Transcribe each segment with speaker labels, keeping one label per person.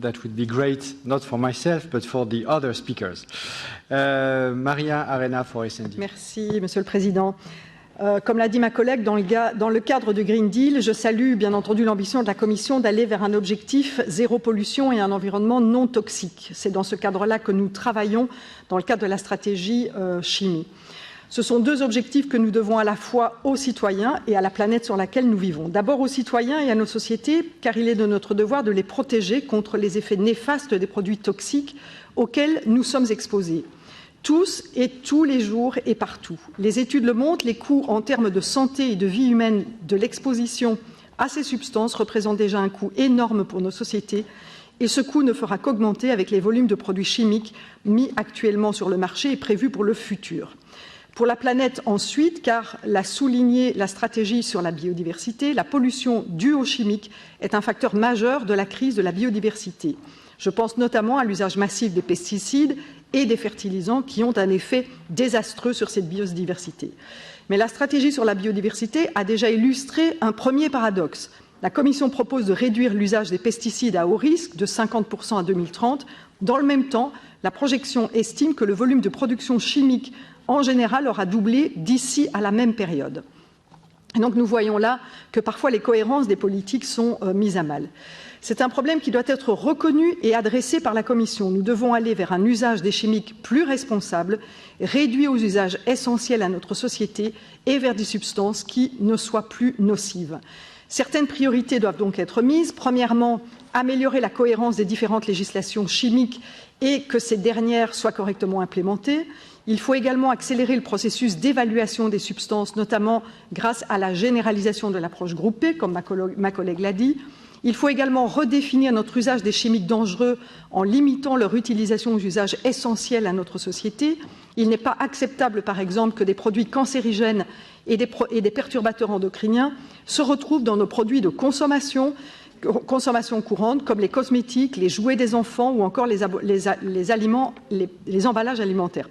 Speaker 1: that would be great, not for myself, but for the other speakers. Maria Arena for SND.
Speaker 2: Merci, Monsieur le Président. Comme l'a dit ma collègue, dans le cadre du Green Deal, je salue bien entendu l'ambition de la Commission d'aller vers un objectif zéro pollution et un environnement non toxique. C'est dans ce cadre-là que nous travaillons dans le cadre de la stratégie chimie. Ce sont deux objectifs que nous devons à la fois aux citoyens et à la planète sur laquelle nous vivons. D'abord aux citoyens et à nos sociétés, car il est de notre devoir de les protéger contre les effets néfastes des produits toxiques auxquels nous sommes exposés. Tous et tous les jours et partout. Les études le montrent, les coûts en termes de santé et de vie humaine de l'exposition à ces substances représentent déjà un coût énorme pour nos sociétés et ce coût ne fera qu'augmenter avec les volumes de produits chimiques mis actuellement sur le marché et prévus pour le futur. Pour la planète ensuite, car l'a souligné la stratégie sur la biodiversité, la pollution due aux chimiques est un facteur majeur de la crise de la biodiversité. Je pense notamment à l'usage massif des pesticides et des fertilisants qui ont un effet désastreux sur cette biodiversité. Mais la stratégie sur la biodiversité a déjà illustré un premier paradoxe. La Commission propose de réduire l'usage des pesticides à haut risque de 50% à 2030. Dans le même temps, la projection estime que le volume de production chimique en général aura doublé d'ici à la même période. Et donc nous voyons là que parfois les cohérences des politiques sont mises à mal. C'est un problème qui doit être reconnu et adressé par la Commission. Nous devons aller vers un usage des chimiques plus responsable, réduit aux usages essentiels à notre société et vers des substances qui ne soient plus nocives. Certaines priorités doivent donc être mises. Premièrement, améliorer la cohérence des différentes législations chimiques et que ces dernières soient correctement implémentées. Il faut également accélérer le processus d'évaluation des substances, notamment grâce à la généralisation de l'approche groupée, comme ma collègue l'a dit. Il faut également redéfinir notre usage des chimiques dangereux en limitant leur utilisation aux usages essentiels à notre société. Il n'est pas acceptable, par exemple, que des produits cancérigènes et des perturbateurs endocriniens se retrouvent dans nos produits de consommation courante, comme les cosmétiques, les jouets des enfants ou encore les emballages alimentaires.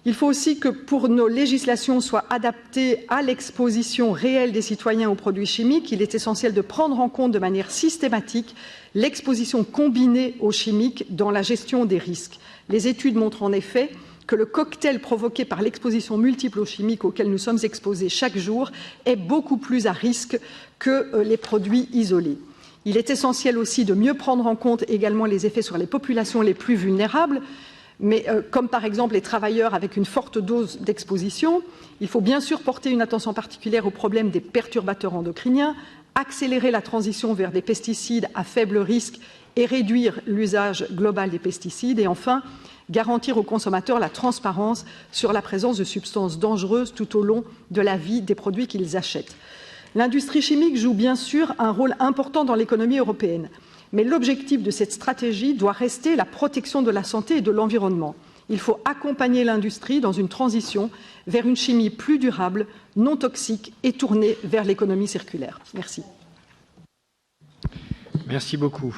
Speaker 2: Il faut aussi que pour nos législations soient adaptées à l'exposition réelle des citoyens aux produits chimiques, il est essentiel de prendre en compte de manière systématique l'exposition combinée aux chimiques dans la gestion des risques. Les études montrent en effet que le cocktail provoqué par l'exposition multiple aux chimiques auxquels nous sommes exposés chaque jour est beaucoup plus à risque que les produits isolés. Il est essentiel aussi de mieux prendre en compte également les effets sur les populations les plus vulnérables, mais comme par exemple les travailleurs avec une forte dose d'exposition. Il faut bien sûr porter une attention particulière au problème des perturbateurs endocriniens, accélérer la transition vers des pesticides à faible risque et réduire l'usage global des pesticides et enfin garantir aux consommateurs la transparence sur la présence de substances dangereuses tout au long de la vie des produits qu'ils achètent. L'industrie chimique joue bien sûr un rôle important dans l'économie européenne, mais l'objectif de cette stratégie doit rester la protection de la santé et de l'environnement. Il faut accompagner l'industrie dans une transition vers une chimie plus durable, non toxique et tournée vers l'économie circulaire. Merci.
Speaker 1: Merci beaucoup.